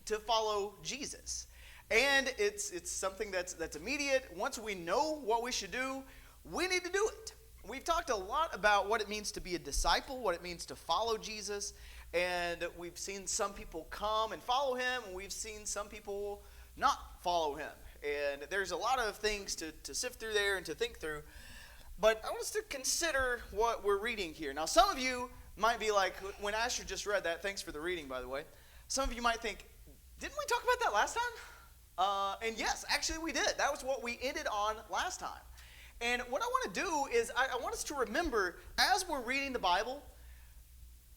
to follow Jesus. And it's something that's immediate. Once we know what we should do, we need to do it. We've talked a lot about what it means to be a disciple, what it means to follow Jesus, and we've seen some people come and follow him, and we've seen some people not follow him. And there's a lot of things to sift through there and to think through. But I want us to consider what we're reading here. Now, some of you might be like, when Asher just read that, thanks for the reading, by the way. Some of you might think, didn't we talk about that last time? And yes, actually we did. That was what we ended on last time. And what I want to do is I want us to remember, as we're reading the Bible,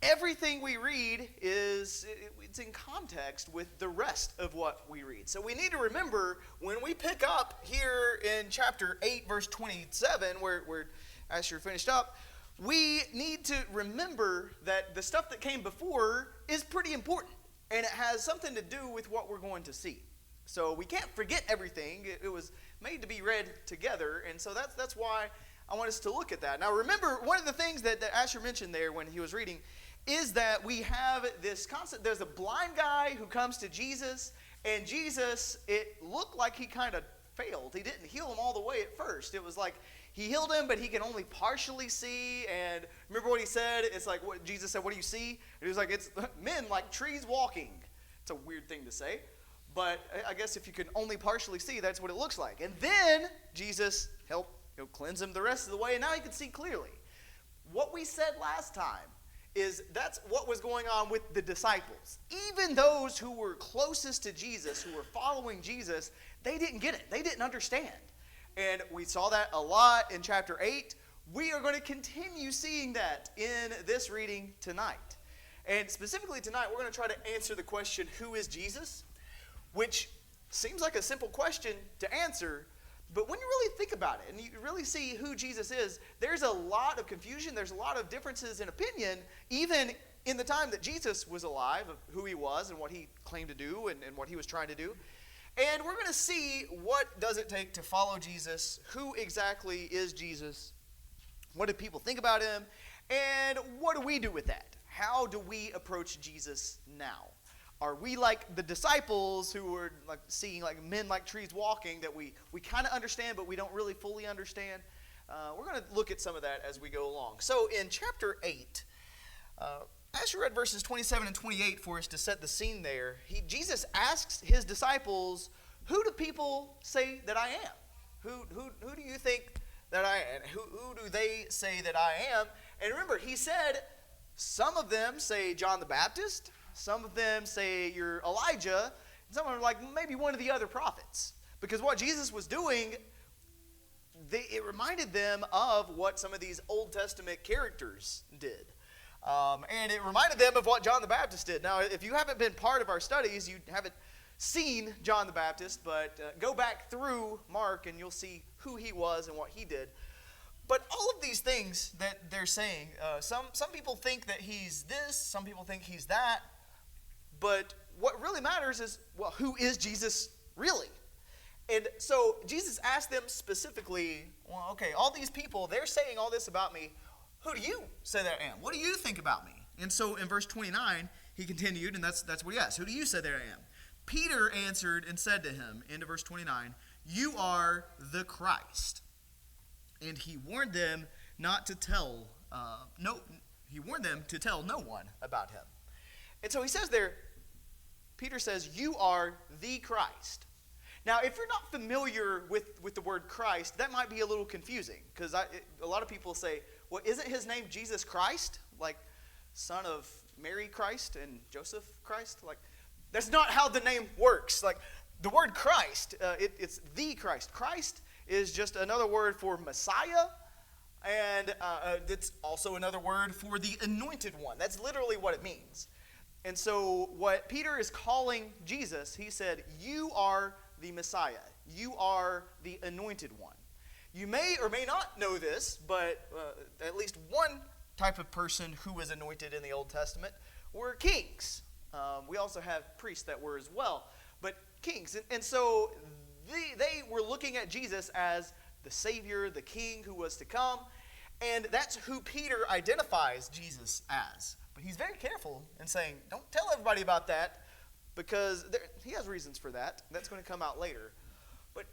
everything we read it's in context with the rest of what we read. So we need to remember, when we pick up here in chapter 8, verse 27, where Asher finished up, we need to remember that the stuff that came before is pretty important, and it has something to do with what we're going to see. So we can't forget everything. It was made to be read together, and so that's why I want us to look at that. Now remember, one of the things that Asher mentioned there when he was reading is that we have this concept. There's a blind guy who comes to Jesus, and Jesus, it looked like he kind of failed. He didn't heal him all the way at first. It was like he healed him, but he can only partially see. And remember what he said? It's like what Jesus said, what do you see? And he was like, it's men like trees walking. It's a weird thing to say, but I guess if you can only partially see, that's what it looks like. And then Jesus helped cleanse him the rest of the way, and now he can see clearly. What we said last time is that's what was going on with the disciples. Even those who were closest to Jesus, who were following Jesus, they didn't get it. They didn't understand. And we saw that a lot in chapter 8. We are going to continue seeing that in this reading tonight. And specifically tonight, we're going to try to answer the question, who is Jesus? Which seems like a simple question to answer, but when you really think about it and you really see who Jesus is, there's a lot of confusion. There's a lot of differences in opinion, even in the time that Jesus was alive, of who he was and what he claimed to do and what he was trying to do. And we're going to see what does it take to follow Jesus, who exactly is Jesus, what do people think about him, and what do we do with that? How do we approach Jesus now? Are we like the disciples who were like seeing like men like trees walking, that we kind of understand but we don't really fully understand? We're going to look at some of that as we go along. So in chapter 8, Asher read verses 27 and 28 for us to set the scene there. Jesus asks his disciples, who do people say that I am? Who do you think that I am? Who do they say that I am? And remember, he said some of them say John the Baptist. Some of them say you're Elijah, and some of them are like maybe one of the other prophets. Because what Jesus was doing, it reminded them of what some of these Old Testament characters did. And it reminded them of what John the Baptist did. Now, if you haven't been part of our studies, you haven't seen John the Baptist, but go back through Mark and you'll see who he was and what he did. But all of these things that they're saying, some people think that he's this, some people think he's that. But what really matters is, well, who is Jesus really? And so Jesus asked them specifically, well, okay, all these people, they're saying all this about me. Who do you say that I am? What do you think about me? And so in verse 29, he continued, and that's what he asked. Who do you say that I am? Peter answered and said to him, into verse 29, you are the Christ. And he warned them to tell no one about him. And so he says there, Peter says, you are the Christ. Now, if you're not familiar with the word Christ, that might be a little confusing, because a lot of people say, well, isn't his name Jesus Christ? Like, son of Mary Christ and Joseph Christ? Like, that's not how the name works. Like, the word Christ, it's the Christ. Christ is just another word for Messiah, and it's also another word for the anointed one. That's literally what it means. And so what Peter is calling Jesus, he said, you are the Messiah. You are the anointed one. You may or may not know this, but at least one type of person who was anointed in the Old Testament were kings. We also have priests that were as well, but kings. And so they were looking at Jesus as the Savior, the King who was to come, and that's who Peter identifies Jesus as. But he's very careful in saying, don't tell everybody about that, because he has reasons for that. That's going to come out later. But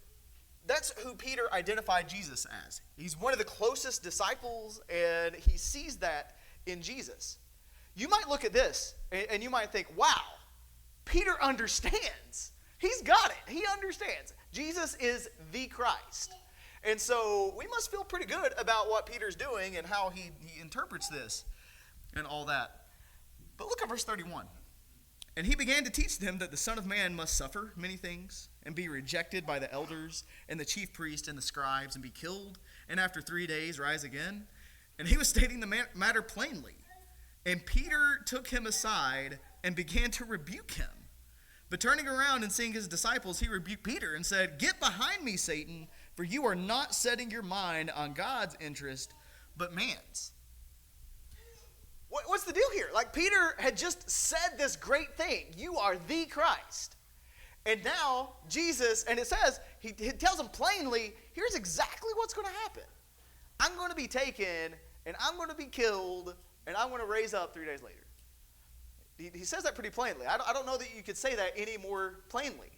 that's who Peter identified Jesus as. He's one of the closest disciples, and he sees that in Jesus. You might look at this, and you might think, wow, Peter understands. He's got it. He understands. Jesus is the Christ. And so we must feel pretty good about what Peter's doing and how he interprets this and all that. But look at verse 31. And he began to teach them that the Son of Man must suffer many things and be rejected by the elders and the chief priests and the scribes and be killed, and after 3 days rise again. And he was stating the matter plainly. And Peter took him aside and began to rebuke him. But turning around and seeing his disciples, he rebuked Peter and said, "Get behind me, Satan, for you are not setting your mind on God's interest, but man's." What's the deal here? Like, Peter had just said this great thing. You are the Christ. And now Jesus, and it says, he tells him plainly, here's exactly what's going to happen. I'm going to be taken, and I'm going to be killed, and I'm going to raise up 3 days later. He says that pretty plainly. I don't know that you could say that any more plainly.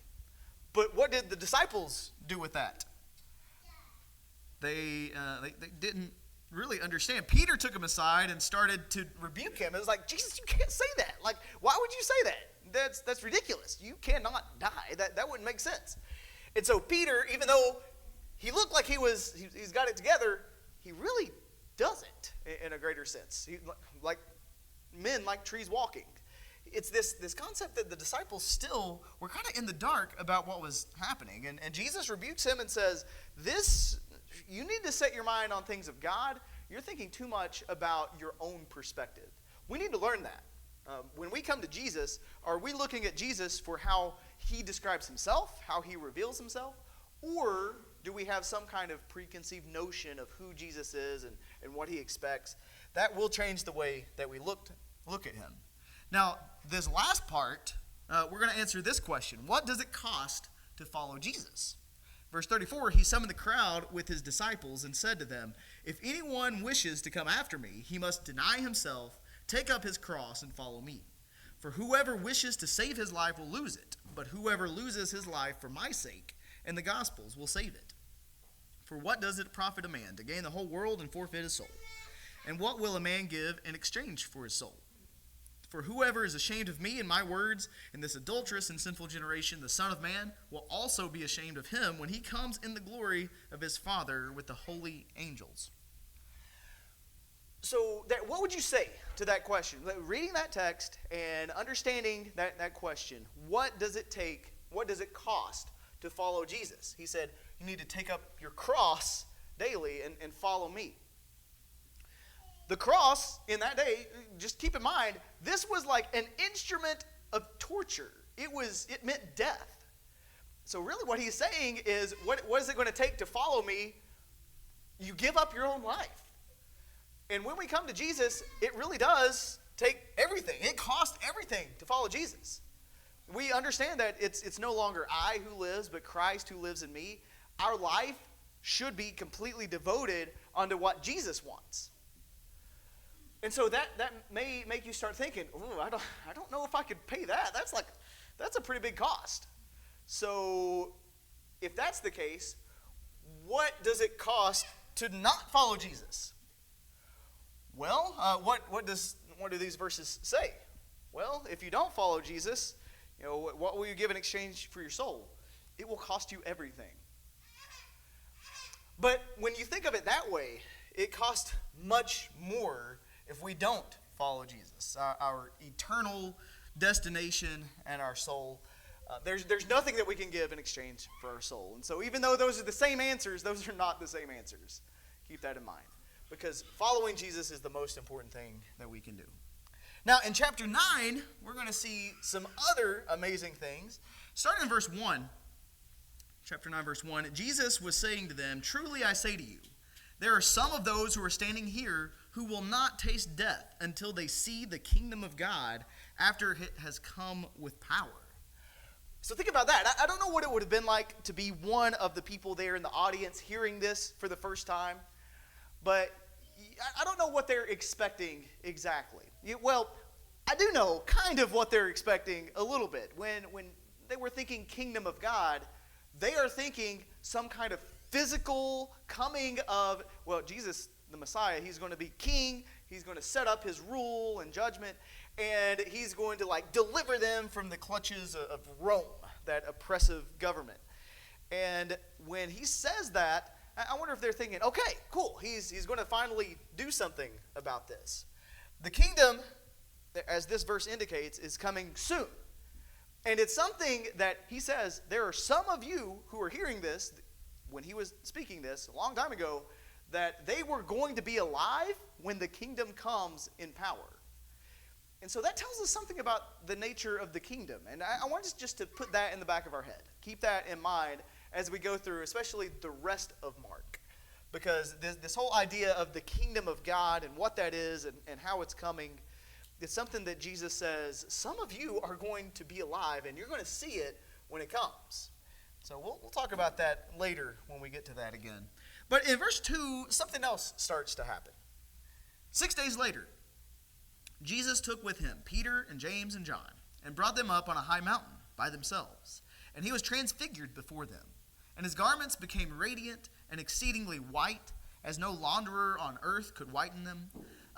But what did the disciples do with that? They didn't really understand. Peter took him aside and started to rebuke him. It was like, Jesus, you can't say that. Like, why would you say that? That's ridiculous. You cannot die. That wouldn't make sense. And so Peter, even though he looked like he's got it together, he really doesn't in a greater sense. Like men like trees walking. It's this concept that the disciples still were kind of in the dark about what was happening. And Jesus rebukes him and says, you need to set your mind on things of God. You're thinking too much about your own perspective. We need to learn that. When we come to Jesus, are we looking at Jesus for how he describes himself, how he reveals himself? Or do we have some kind of preconceived notion of who Jesus is and what he expects? That will change the way that we look at him. Now, this last part, we're going to answer this question. What does it cost to follow Jesus? Verse 34, he summoned the crowd with his disciples and said to them, "If anyone wishes to come after me, he must deny himself, take up his cross, and follow me. For whoever wishes to save his life will lose it, but whoever loses his life for my sake and the gospel's will save it. For what does it profit a man to gain the whole world and forfeit his soul? And what will a man give in exchange for his soul? For whoever is ashamed of me and my words in this adulterous and sinful generation, the Son of Man will also be ashamed of him when he comes in the glory of his Father with the holy angels." So what would you say to that question? Reading that text and understanding that question, what does it take, what does it cost to follow Jesus? He said, you need to take up your cross daily and follow me. The cross in that day, just keep in mind, this was like an instrument of torture. It meant death. So really what he's saying is, what is it going to take to follow me? You give up your own life. And when we come to Jesus, it really does take everything. It costs everything to follow Jesus. We understand that it's no longer I who lives, but Christ who lives in me. Our life should be completely devoted unto what Jesus wants. And so that may make you start thinking, "Ooh, I don't know if I could pay that. That's a pretty big cost." So if that's the case, what does it cost to not follow Jesus? Well, what do these verses say? Well, if you don't follow Jesus, what will you give in exchange for your soul? It will cost you everything. But when you think of it that way, it costs much more if we don't follow Jesus. Our eternal destination and our soul, there's nothing that we can give in exchange for our soul. And so even though those are the same answers, those are not the same answers. Keep that in mind. Because following Jesus is the most important thing that we can do. Now, in chapter 9, we're going to see some other amazing things. Starting in verse 1, chapter 9, verse 1, Jesus was saying to them, "Truly I say to you, there are some of those who are standing here who will not taste death until they see the kingdom of God after it has come with power." So think about that. I don't know what it would have been like to be one of the people there in the audience hearing this for the first time, but I don't know what they're expecting exactly. Well, I do know kind of what they're expecting a little bit. When they were thinking kingdom of God, they are thinking some kind of physical coming of, well, Jesus, the Messiah, he's going to be king. He's going to set up his rule and judgment, and he's going to deliver them from the clutches of Rome, that oppressive government. And when he says that, I wonder if they're thinking, okay, cool, he's going to finally do something about this. The kingdom, as this verse indicates, is coming soon. And it's something that he says, there are some of you who are hearing this, when he was speaking this a long time ago, that they were going to be alive when the kingdom comes in power. And so that tells us something about the nature of the kingdom. And I want us just to put that in the back of our head. Keep that in mind as we go through, especially the rest of Mark. Because this whole idea of the kingdom of God and what that is and how it's coming, it's something that Jesus says, some of you are going to be alive and you're going to see it when it comes. So we'll talk about that later when we get to that again. But in verse 2, something else starts to happen. 6 days later, Jesus took with him Peter and James and John and brought them up on a high mountain by themselves. And he was transfigured before them. And his garments became radiant and exceedingly white, as no launderer on earth could whiten them.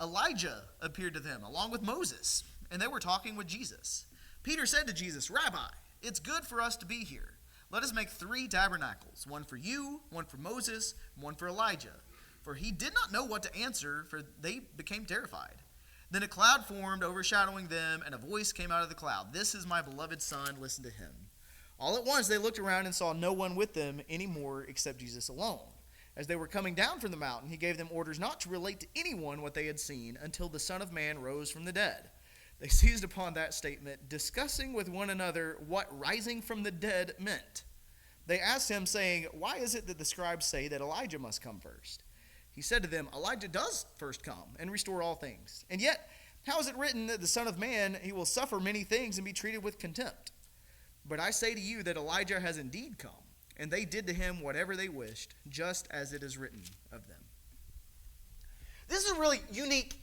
Elijah appeared to them along with Moses, and they were talking with Jesus. Peter said to Jesus, Rabbi, it's good for us to be here. Let us make 3 tabernacles, one for you, one for Moses, and one for Elijah. For he did not know what to answer, for they became terrified. Then a cloud formed, overshadowing them, and a voice came out of the cloud. This is my beloved Son, listen to him. All at once they looked around and saw no one with them anymore except Jesus alone. As they were coming down from the mountain, he gave them orders not to relate to anyone what they had seen until the Son of Man rose from the dead. They seized upon that statement, discussing with one another what rising from the dead meant. They asked him, saying, Why is it that the scribes say that Elijah must come first? He said to them, Elijah does first come and restore all things. And yet, how is it written that the Son of Man, he will suffer many things and be treated with contempt? But I say to you that Elijah has indeed come, and they did to him whatever they wished, just as it is written of them. This is a really unique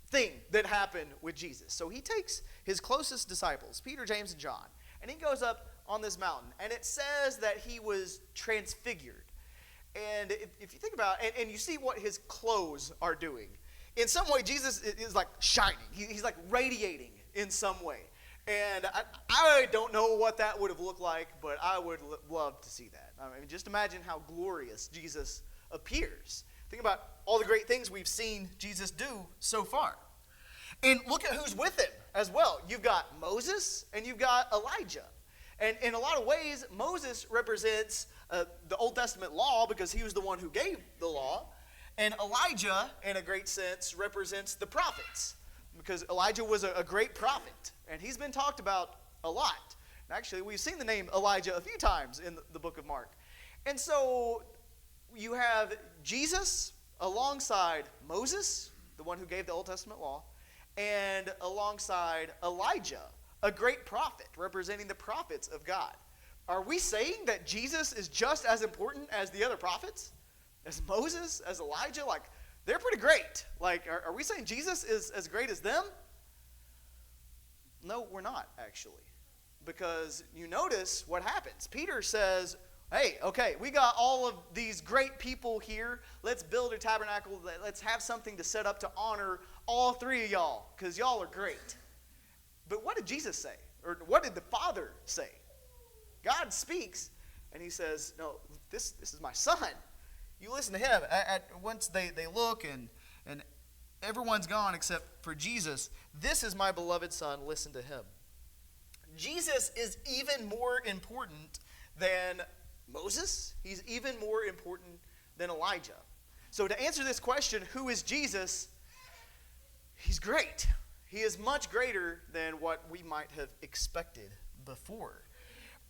thing that happened with Jesus. So he takes his closest disciples, Peter, James, and John, and he goes up on this mountain, and it says that he was transfigured. And if you think about it, and you see what his clothes are doing, in some way Jesus is like shining. He's like radiating in some way. And I don't know what that would have looked like, but I would love to see that. I mean, just imagine how glorious Jesus appears. Think about all the great things we've seen Jesus do so far. And look at who's with him as well. You've got Moses and you've got Elijah. And in a lot of ways, Moses represents the Old Testament law because he was the one who gave the law. And Elijah, in a great sense, represents the prophets because Elijah was a great prophet. And he's been talked about a lot. And actually, we've seen the name Elijah a few times in the book of Mark. And so you have Jesus alongside Moses, the one who gave the Old Testament law, and alongside Elijah, a great prophet representing the prophets of God. Are we saying that Jesus is just as important as the other prophets? As Moses, as Elijah? Like, they're pretty great. Like, are we saying Jesus is as great as them? No, we're not, actually. Because you notice what happens. Peter says, hey, okay, we got all of these great people here. Let's build a tabernacle. Let's have something to set up to honor all 3 of y'all, because y'all are great. But what did Jesus say? Or what did the Father say? God speaks, and he says, no, this is my Son. You listen to him. Once they look, and everyone's gone except for Jesus. This is my beloved Son. Listen to him. Jesus is even more important than Moses. He's even more important than Elijah. So to answer this question, who is Jesus? He's great. He is much greater than what we might have expected before.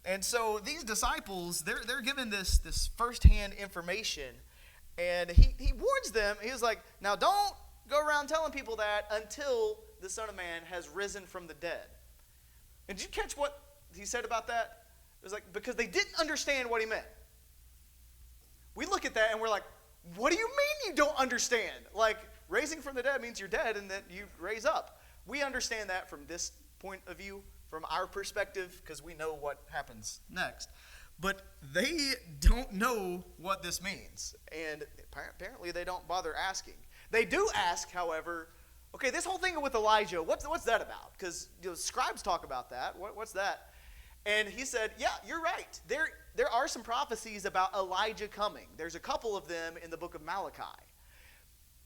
And so these disciples, they're given this firsthand information, and he warns them. He was like, now don't go around telling people that until the Son of Man has risen from the dead. And did you catch what he said about that? It was like, because they didn't understand what he meant. We look at that and we're like, what do you mean you don't understand? Like, raising from the dead means you're dead and that you raise up. we understand that from this point of view, from our perspective, because we know what happens next. But they don't know what this means, and apparently they don't bother asking. They do ask, however, okay, this whole thing with Elijah, what's that about? Because scribes talk about that. What's that? And he said, yeah, you're right. There are some prophecies about Elijah coming. There's a couple of them in the book of Malachi.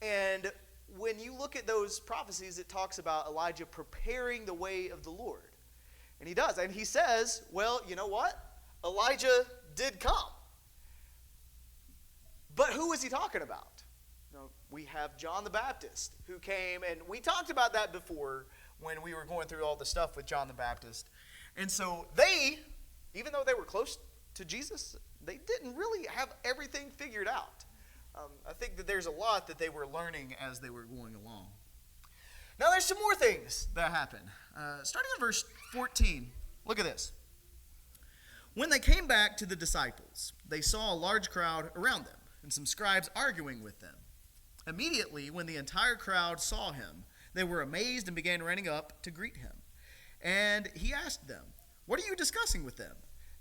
And when you look at those prophecies, it talks about Elijah preparing the way of the Lord. And he does. And he says, well, you know what? Elijah did come. But who is he talking about? We have John the Baptist who came, and we talked about that before when we were going through all the stuff with John the Baptist. And so they, even though they were close to Jesus, they didn't really have everything figured out. I think that there's a lot that they were learning as they were going along. Now there's some more things that happen. Starting in verse 14, look at this. When they came back to the disciples, they saw a large crowd around them, and some scribes arguing with them. Immediately, when the entire crowd saw him, they were amazed and began running up to greet him. And he asked them, "What are you discussing with them?"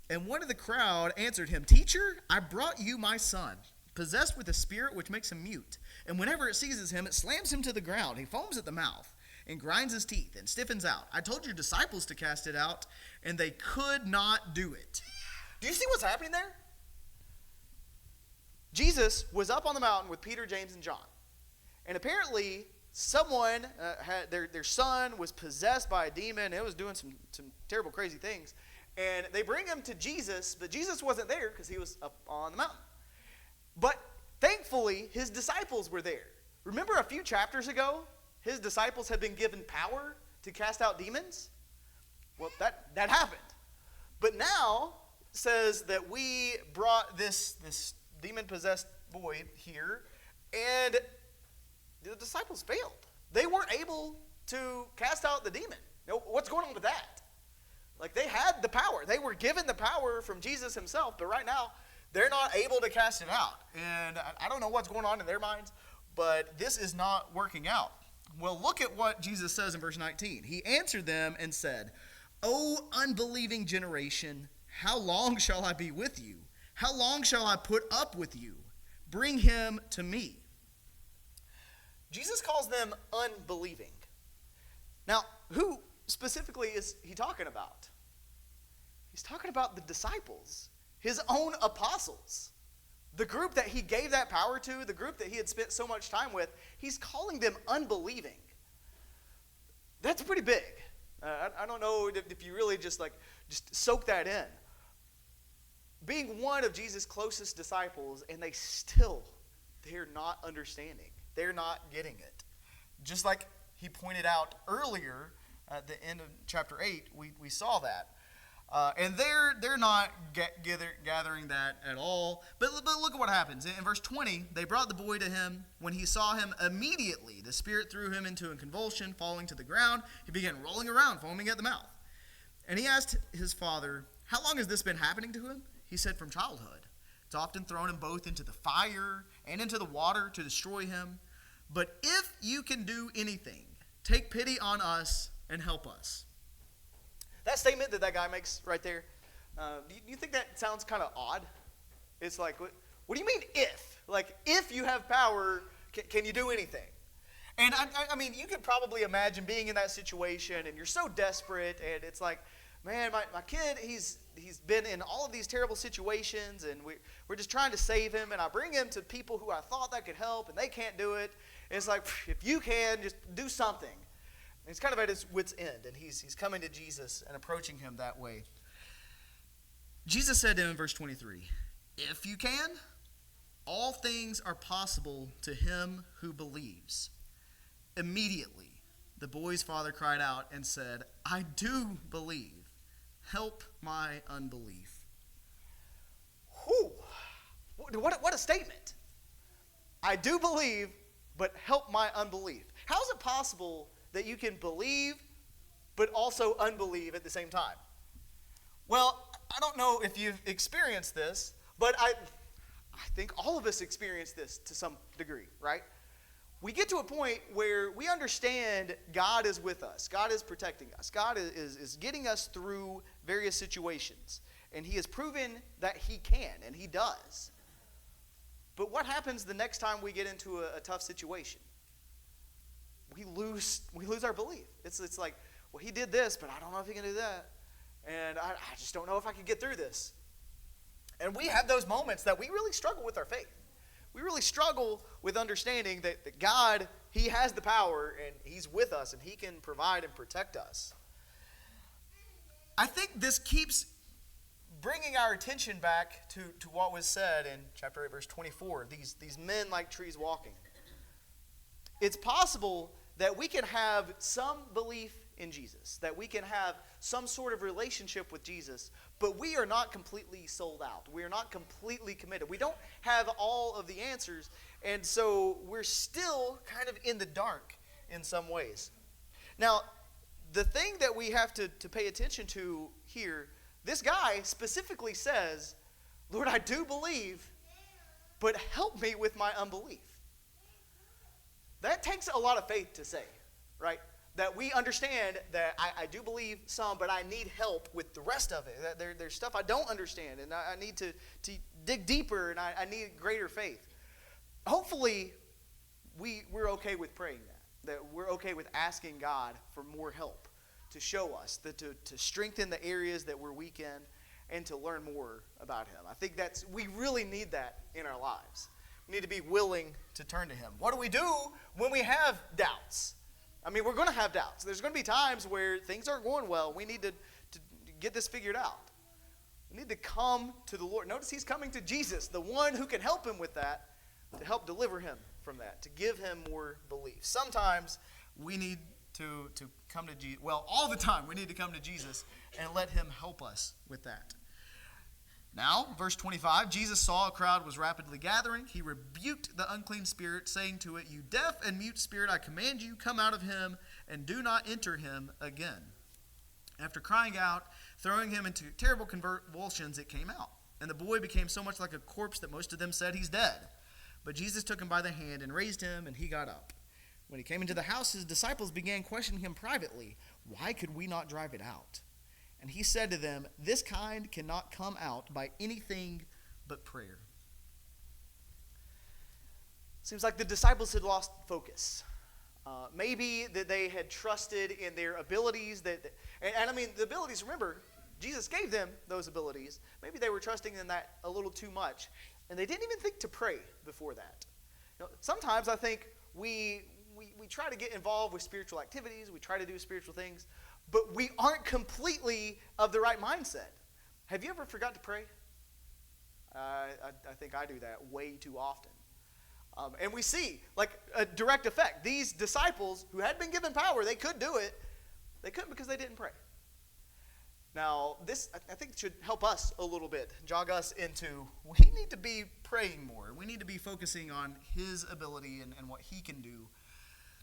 And one of the crowd answered him, "Teacher, I brought you my son, possessed with a spirit which makes him mute. And whenever it seizes him, it slams him to the ground. He foams at the mouth and grinds his teeth and stiffens out. I told your disciples to cast it out, and they could not do it." Do you see what's happening there? Jesus was up on the mountain with Peter, James, and John. And apparently, someone, had their son was possessed by a demon. It was doing some terrible, crazy things. And they bring him to Jesus, but Jesus wasn't there because he was up on the mountain. But thankfully, his disciples were there. Remember a few chapters ago, his disciples had been given power to cast out demons? Well, that happened. But now, it says that we brought this demon-possessed boy here, and the disciples failed. They weren't able to cast out the demon. What's going on with that? Like, they had the power. They were given the power from Jesus himself, but right now, they're not able to cast it out. And I don't know what's going on in their minds, but this is not working out. Well, look at what Jesus says in verse 19. He answered them and said, "O unbelieving generation, how long shall I be with you? How long shall I put up with you? Bring him to me." Jesus calls them unbelieving. Now, who specifically is he talking about? He's talking about the disciples, his own apostles, the group that he gave that power to, the group that he had spent so much time with. He's calling them unbelieving. That's pretty big. I don't know if you really just soak that in. Being one of Jesus' closest disciples, and they're not understanding. They're not getting it. Just like he pointed out earlier at the end of chapter 8, we saw that. And they're not gathering that at all. But look at what happens. In verse 20, they brought the boy to him. When he saw him, immediately the spirit threw him into a convulsion, falling to the ground. He began rolling around, foaming at the mouth. And he asked his father, "How long has this been happening to him?" He said, "From childhood. It's often thrown him both into the fire and into the water to destroy him. But if you can do anything, take pity on us and help us." That statement that guy makes right there, do you think that sounds kind of odd? It's like, what do you mean if? Like, if you have power, can you do anything? And I mean, you could probably imagine being in that situation, and you're so desperate, and it's like, man, my kid, he's been in all of these terrible situations, and we're just trying to save him, and I bring him to people who I thought that could help, and they can't do it. And it's like, if you can, just do something. And he's kind of at his wit's end, and he's coming to Jesus and approaching him that way. Jesus said to him in verse 23, "If you can, all things are possible to him who believes." Immediately, the boy's father cried out and said, "I do believe. Help my unbelief." Whew. What a statement. I do believe, but help my unbelief. How is it possible that you can believe but also unbelieve at the same time? Well, I don't know if you've experienced this, but I think all of us experience this to some degree, right? we get to a point where we understand God is with us. God is protecting us. God is getting us through various situations. And he has proven that he can, and he does. But what happens the next time we get into a tough situation? We lose our belief. It's like, well, he did this, but I don't know if he can do that. And I just don't know if I can get through this. And we have those moments that we really struggle with our faith. We really struggle with understanding that God, he has the power, and he's with us, and he can provide and protect us. I think this keeps bringing our attention back to what was said in chapter 8, verse 24. These men like trees walking. It's possible that we can have some belief in Jesus, that we can have some sort of relationship with Jesus, but we are not completely sold out. We are not completely committed. We don't have all of the answers, and so we're still kind of in the dark in some ways. Now, the thing that we have to pay attention to here, this guy specifically says, Lord, I do believe, but help me with my unbelief. That takes a lot of faith to say, right? That we understand that I do believe some, but I need help with the rest of it. That there's stuff I don't understand, and I need to dig deeper, and I need greater faith. Hopefully, we're okay with praying that we're okay with asking God for more help to show us, to strengthen the areas that we're weak in, and to learn more about him. I think we really need that in our lives. We need to be willing to turn to him. What do we do when we have doubts? I mean, we're going to have doubts. There's going to be times where things aren't going well. We need to get this figured out. We need to come to the Lord. Notice he's coming to Jesus, the one who can help him with that, to help deliver him from that, to give him more belief. Sometimes we need to come to Jesus. Well, all the time we need to come to Jesus and let him help us with that. Now, verse 25, Jesus saw a crowd was rapidly gathering. He rebuked the unclean spirit, saying to it, "You deaf and mute spirit, I command you, come out of him and do not enter him again." After crying out, throwing him into terrible convulsions, it came out. And the boy became so much like a corpse that most of them said, "He's dead." But Jesus took him by the hand and raised him, and he got up. When he came into the house, his disciples began questioning him privately, "Why could we not drive it out?" And he said to them, "This kind cannot come out by anything but prayer." Seems like the disciples had lost focus. Maybe that they had trusted in their abilities. And I mean, the abilities, remember, Jesus gave them those abilities. Maybe they were trusting in that a little too much. And they didn't even think to pray before that. Sometimes I think we try to get involved with spiritual activities. We try to do spiritual things. But we aren't completely of the right mindset. Have you ever forgot to pray? I think I do that way too often. And we see, like, a direct effect. These disciples who had been given power, they could do it. They couldn't because they didn't pray. Now, this, I think, should help us a little bit, jog us into, we need to be praying more. We need to be focusing on his ability and what he can do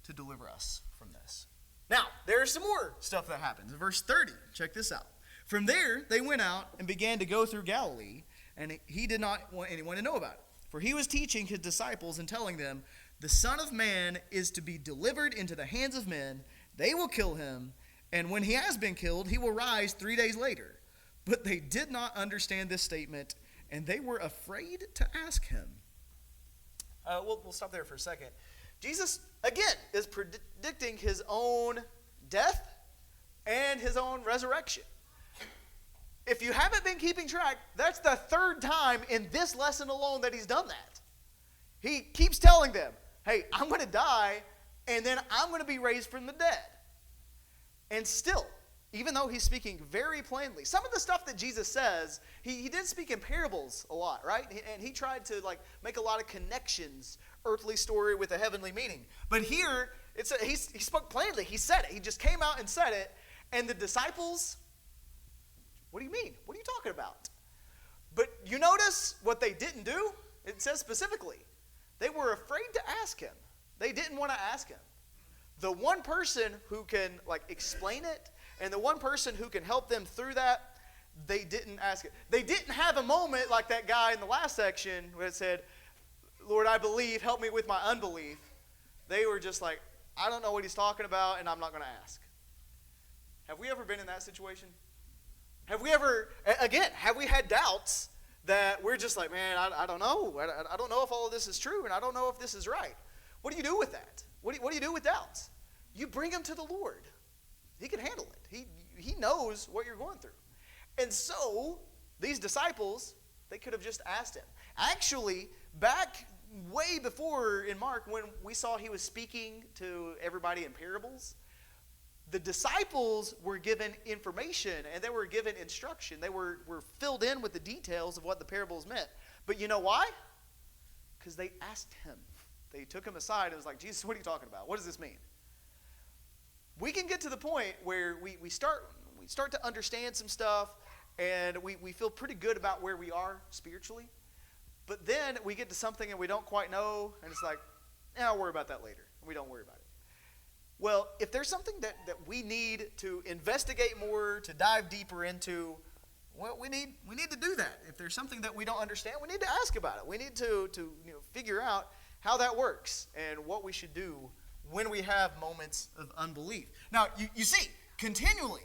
to deliver us from this. Now, there's some more stuff that happens. In verse 30, check this out. From there, they went out and began to go through Galilee, and he did not want anyone to know about it. For he was teaching his disciples and telling them, "The Son of Man is to be delivered into the hands of men. They will kill him, and when he has been killed, he will rise 3 days later." But they did not understand this statement, and they were afraid to ask him. We'll stop there for a second. Jesus, again, is predicting his own death and his own resurrection. If you haven't been keeping track, that's the third time in this lesson alone that he's done that. He keeps telling them, hey, I'm going to die, and then I'm going to be raised from the dead. And still, even though he's speaking very plainly, some of the stuff that Jesus says, he did speak in parables a lot, right? And he tried to make a lot of connections, earthly story with a heavenly meaning. But here, he spoke plainly. He said it. He just came out and said it. And the disciples, what do you mean? What are you talking about? But you notice what they didn't do? It says specifically, they were afraid to ask him. They didn't want to ask him. The one person who can explain it and the one person who can help them through that, they didn't ask it. They didn't have a moment like that guy in the last section where it said, "Lord, I believe, help me with my unbelief." they were just like, I don't know what he's talking about, and I'm not going to ask. Have we ever been in that situation? Have we had doubts that we're just like, man, I don't know. I don't know if all of this is true, and I don't know if this is right. What do you do with that? What do you do with doubts? You bring them to the Lord. He can handle it. He knows what you're going through. And so, these disciples, they could have just asked him. Actually, back way before in Mark, when we saw he was speaking to everybody in parables, the disciples were given information and they were given instruction. They were filled in with the details of what the parables meant. But you know why? Because they asked him. They took him aside and was like, Jesus, what are you talking about? What does this mean? We can get to the point where we start to understand some stuff and we feel pretty good about where we are spiritually. But then we get to something and we don't quite know, and it's like, I'll worry about that later. We don't worry about it. Well, if there's something that we need to investigate more, to dive deeper into, well, we need to do that. If there's something that we don't understand, we need to ask about it. We need to figure out how that works and what we should do when we have moments of unbelief. Now, you see, continually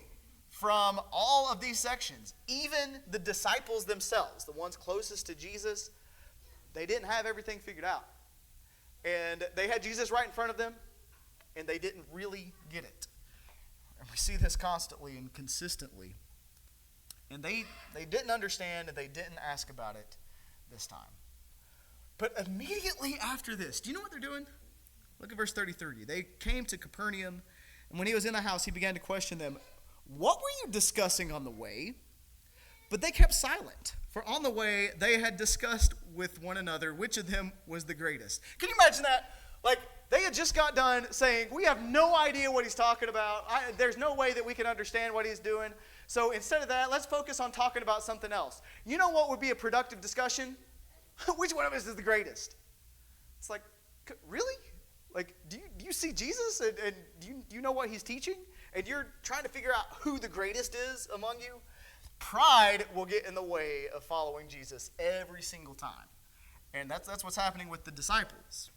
from all of these sections, even the disciples themselves, the ones closest to Jesus, they didn't have everything figured out. And they had Jesus right in front of them, and they didn't really get it. And we see this constantly and consistently. And they didn't understand, and they didn't ask about it this time. But immediately after this, do you know what they're doing? Look at verse 30. They came to Capernaum, and when he was in the house, he began to question them, "What were you discussing on the way?" But they kept silent, for on the way they had discussed with one another which of them was the greatest. Can you imagine that? Like, they had just got done saying, we have no idea what he's talking about. There's no way that we can understand what he's doing. So instead of that, let's focus on talking about something else. You know what would be a productive discussion? Which one of us is the greatest? It's like, really? Like, do you see Jesus and do you know what he's teaching? And you're trying to figure out who the greatest is among you? Pride will get in the way of following Jesus every single time. And that's what's happening with the disciples.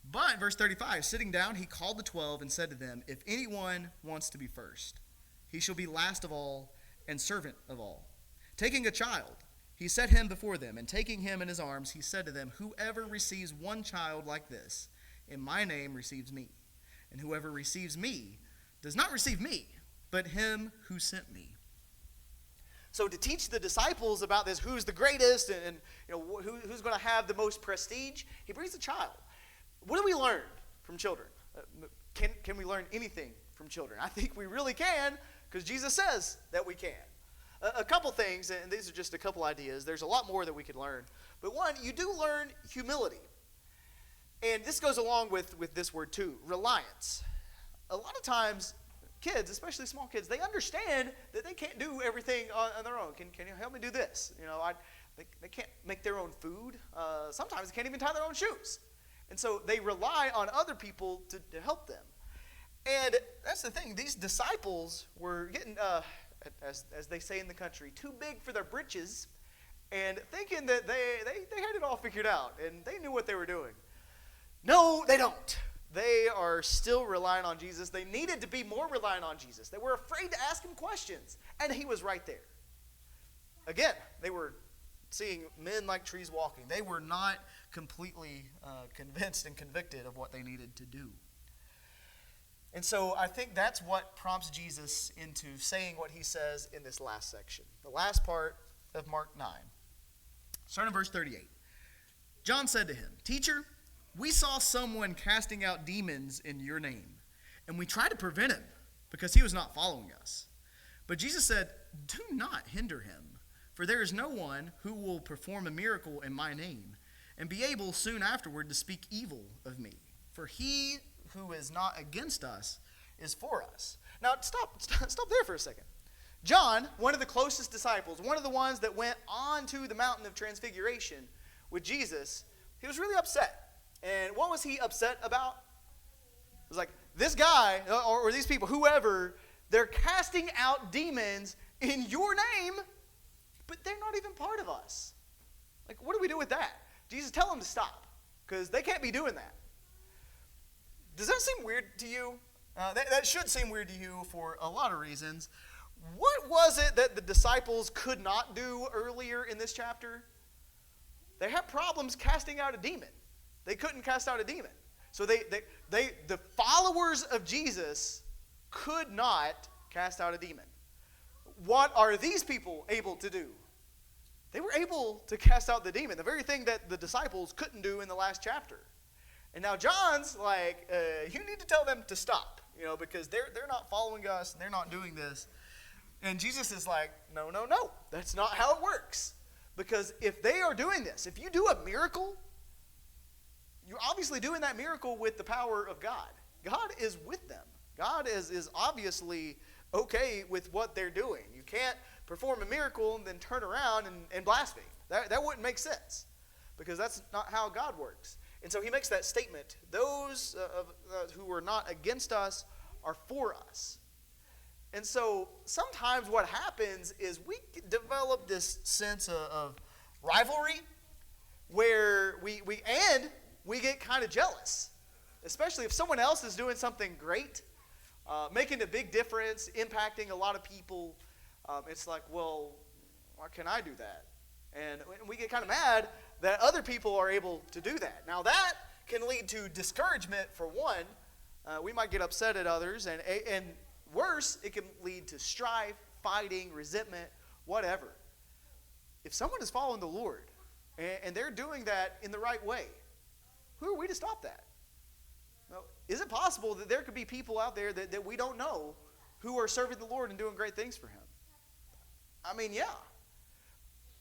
But, verse 35, sitting down, he called the 12 and said to them, "If anyone wants to be first, he shall be last of all and servant of all. Taking a child, he set him before them, and taking him in his arms, he said to them, Whoever receives one child like this, in my name receives me. And whoever receives me does not receive me, but him who sent me." So to teach the disciples about this, who's the greatest and who's going to have the most prestige, he brings a child. What do we learn from children? Can we learn anything from children? I think we really can, because Jesus says that we can. A couple things, and these are just a couple ideas. There's a lot more that we could learn. But one, you do learn humility. And this goes along with this word too, reliance. A lot of times, kids, especially small kids, they understand that they can't do everything on their own. Can you help me do this? They can't make their own food. Sometimes they can't even tie their own shoes. And so they rely on other people to help them. And that's the thing. These disciples were getting, as they say in the country, too big for their britches, and thinking that they had it all figured out and they knew what they were doing. No, they don't. They are still relying on Jesus. They needed to be more reliant on Jesus. They were afraid to ask him questions, and he was right there. Again, they were seeing men like trees walking. They were not completely convinced and convicted of what they needed to do. And so I think that's what prompts Jesus into saying what he says in this last section, the last part of Mark 9. Starting in verse 38. John said to him, "Teacher, we saw someone casting out demons in your name, and we tried to prevent him because he was not following us. But Jesus said, 'Do not hinder him, for there is no one who will perform a miracle in my name and be able soon afterward to speak evil of me. For he who is not against us is for us.'" Now, stop there for a second. John, one of the closest disciples, one of the ones that went on to the mountain of transfiguration with Jesus, he was really upset. And what was he upset about? It was like, this guy, or these people, whoever, they're casting out demons in your name, but they're not even part of us. Like, what do we do with that? Jesus, tell them to stop, because they can't be doing that. does that seem weird to you? That should seem weird to you for a lot of reasons. What was it that the disciples could not do earlier in this chapter? They had problems casting out a demon. They couldn't cast out a demon. So the followers of Jesus could not cast out a demon. What are these people able to do? They were able to cast out the demon, the very thing that the disciples couldn't do in the last chapter. And now John's like, you need to tell them to stop, because they're not following us and they're not doing this. And Jesus is like, no, that's not how it works. Because if they are doing this, if you do a miracle, you're obviously doing that miracle with the power of God. God is with them. God is obviously okay with what they're doing. You can't perform a miracle and then turn around and blaspheme. That wouldn't make sense, because that's not how God works. And so he makes that statement, those who are not against us are for us. And so sometimes what happens is we develop this sense of rivalry where we get kind of jealous, especially if someone else is doing something great, making a big difference, impacting a lot of people. It's like, well, why can't I do that? And we get kind of mad that other people are able to do that. Now that can lead to discouragement for one. We might get upset at others, and worse, it can lead to strife, fighting, resentment, whatever. If someone is following the Lord and they're doing that in the right way, who are we to stop that? Now, is it possible that there could be people out there that we don't know who are serving the Lord and doing great things for him? I mean, yeah.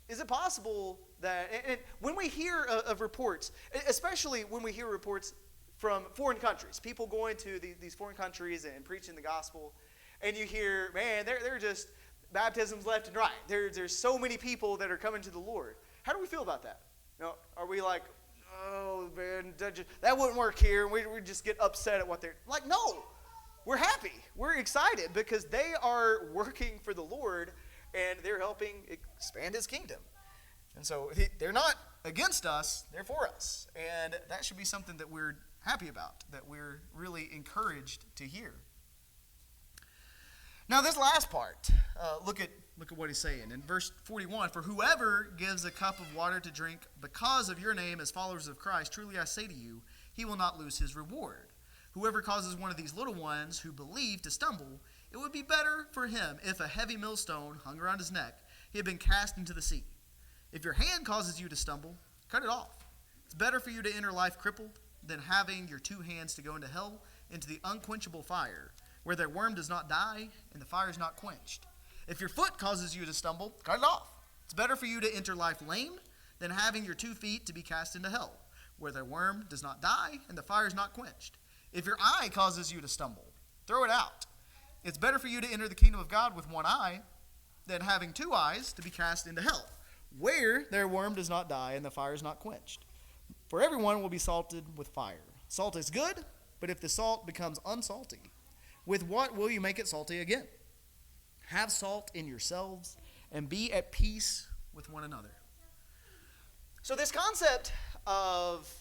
Is it possible that, and when we hear of reports, especially when we hear reports from foreign countries, people going to these foreign countries and preaching the gospel, and you hear, man, they're just baptisms left and right. There's so many people that are coming to the Lord. How do we feel about that? Are we like, oh, man, that wouldn't work here, and we just get upset at what they're like? No, we're happy. We're excited because they are working for the Lord, and they're helping expand his kingdom. And so they're not against us, they're for us. And that should be something that we're happy about, that we're really encouraged to hear. Now this last part, look at what he's saying. In verse 41, for whoever gives a cup of water to drink because of your name as followers of Christ, truly I say to you, he will not lose his reward. Whoever causes one of these little ones who believe to stumble, it would be better for him if a heavy millstone hung around his neck, he had been cast into the sea. If your hand causes you to stumble, cut it off. It's better for you to enter life crippled than having your two hands to go into hell, into the unquenchable fire, where their worm does not die and the fire is not quenched. If your foot causes you to stumble, cut it off. It's better for you to enter life lame than having your 2 feet to be cast into hell, where their worm does not die and the fire is not quenched. If your eye causes you to stumble, throw it out. It's better for you to enter the kingdom of God with 1 eye than having 2 eyes to be cast into hell, where their worm does not die and the fire is not quenched. For everyone will be salted with fire. Salt is good, but if the salt becomes unsalty, with what will you make it salty again? Have salt in yourselves and be at peace with one another. So this concept of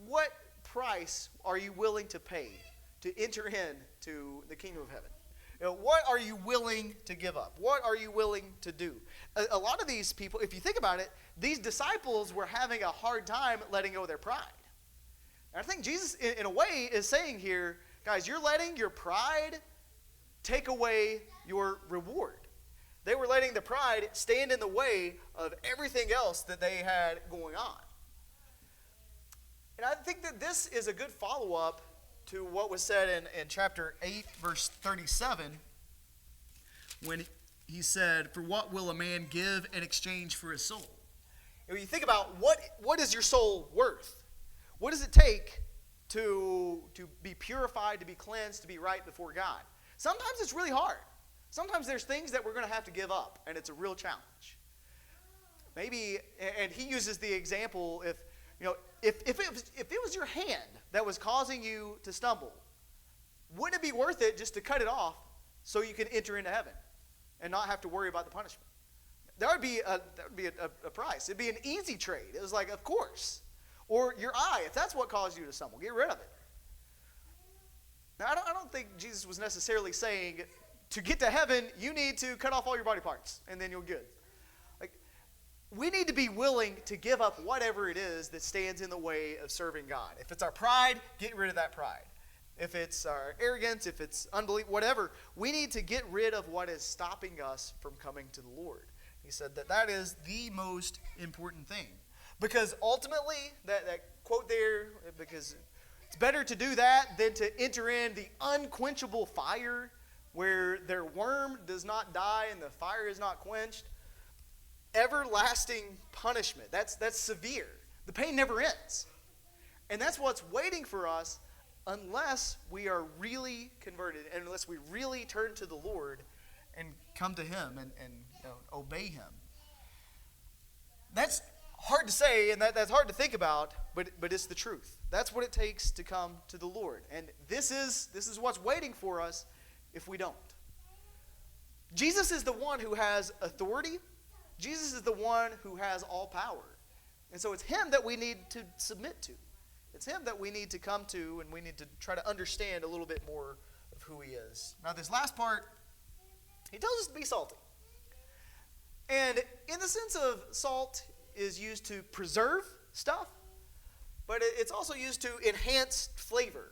what price are you willing to pay to enter into the kingdom of heaven? What are you willing to give up? What are you willing to do? A lot of these people, if you think about it, these disciples were having a hard time letting go of their pride. And I think Jesus, in a way, is saying here, guys, you're letting your pride take away your reward. They were letting the pride stand in the way of everything else that they had going on. And I think that this is a good follow-up to what was said in chapter 8, verse 37, when he said, for what will a man give in exchange for his soul? And when you think about what is your soul worth? What does it take to be purified, to be cleansed, to be right before God? Sometimes it's really hard. Sometimes there's things that we're going to have to give up, and it's a real challenge. Maybe, and he uses the example, if it was your hand that was causing you to stumble, wouldn't it be worth it just to cut it off so you can enter into heaven and not have to worry about the punishment? That would be a price. It'd be an easy trade. It was like, of course. Or your eye, if that's what caused you to stumble, get rid of it. Now, I don't think Jesus was necessarily saying, to get to heaven, you need to cut off all your body parts, and then you're good. Like, we need to be willing to give up whatever it is that stands in the way of serving God. If it's our pride, get rid of that pride. If it's our arrogance, if it's unbelief, whatever, we need to get rid of what is stopping us from coming to the Lord. He said that is the most important thing. Because ultimately, that quote there, because it's better to do that than to enter in the unquenchable fire where their worm does not die and the fire is not quenched. Everlasting punishment. That's severe. The pain never ends. And that's what's waiting for us unless we are really converted and unless we really turn to the Lord and come to Him and obey Him. That's hard to say and that's hard to think about, but it's the truth. That's what it takes to come to the Lord. And this is what's waiting for us if we don't. Jesus is the one who has authority. Jesus is the one who has all power. And so it's Him that we need to submit to. It's Him that we need to come to, and we need to try to understand a little bit more of who He is. Now, this last part, He tells us to be salty. And in the sense of salt is used to preserve stuff, but it's also used to enhance flavor.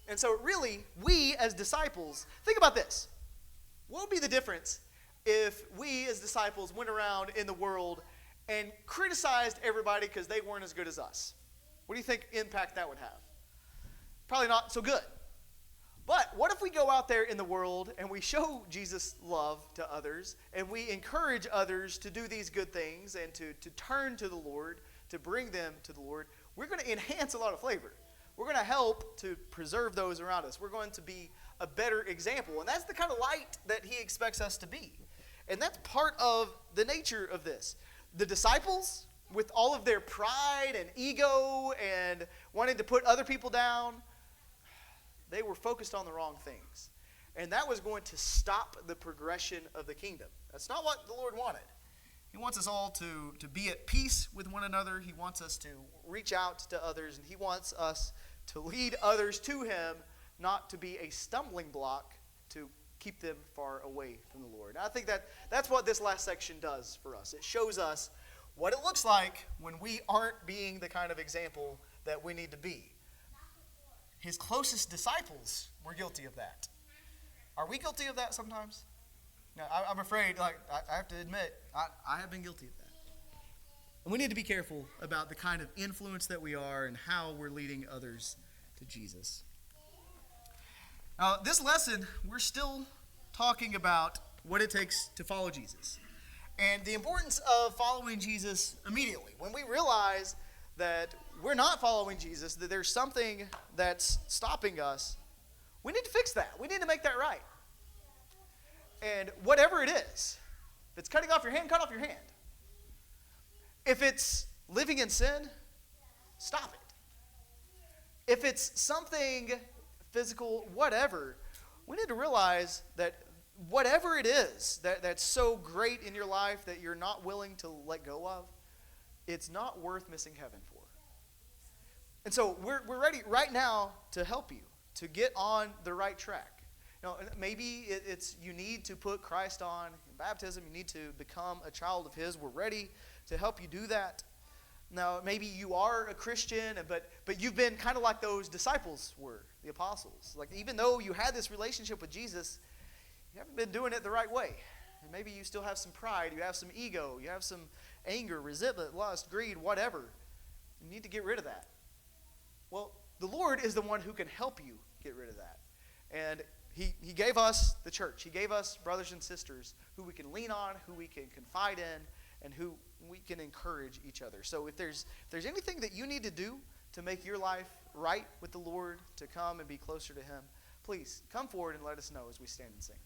And so really, we as disciples, think about this. What would be the difference if we as disciples went around in the world and criticized everybody because they weren't as good as us? What do you think impact that would have? Probably not so good. But what if we go out there in the world and we show Jesus' love to others and we encourage others to do these good things and to turn to the Lord, to bring them to the Lord? We're going to enhance a lot of flavor. We're going to help to preserve those around us. We're going to be a better example. And that's the kind of light that He expects us to be. And that's part of the nature of this. The disciples, with all of their pride and ego and wanting to put other people down, they were focused on the wrong things. And that was going to stop the progression of the kingdom. That's not what the Lord wanted. He wants us all to be at peace with one another. He wants us to reach out to others, and He wants us to lead others to Him, not to be a stumbling block to keep them far away from the Lord. And I think that's what this last section does for us. It shows us what it looks like when we aren't being the kind of example that we need to be. His closest disciples were guilty of that. Are we guilty of that sometimes? No, I'm afraid, I have to admit, I have been guilty of that. And we need to be careful about the kind of influence that we are and how we're leading others to Jesus. Now, this lesson, we're still talking about what it takes to follow Jesus. And the importance of following Jesus immediately. When we realize that we're not following Jesus, that there's something that's stopping us, we need to fix that. We need to make that right. And whatever it is, if it's cutting off your hand, cut off your hand. If it's living in sin, stop it. If it's something physical, whatever, we need to realize that whatever it is that's so great in your life that you're not willing to let go of, it's not worth missing heaven for. And so we're ready right now to help you to get on the right track. Maybe it's you need to put Christ on in baptism. You need to become a child of His. We're ready to help you do that. Now, maybe you are a Christian, but you've been kind of like those disciples were, the apostles. Like, even though you had this relationship with Jesus, you haven't been doing it the right way. And maybe you still have some pride, you have some ego, you have some anger, resentment, lust, greed, whatever. You need to get rid of that. Well, the Lord is the one who can help you get rid of that. And He gave us the church. He gave us brothers and sisters who we can lean on, who we can confide in, and who we can encourage each other. So if there's anything that you need to do to make your life right with the Lord, to come and be closer to Him, please come forward and let us know as we stand and sing.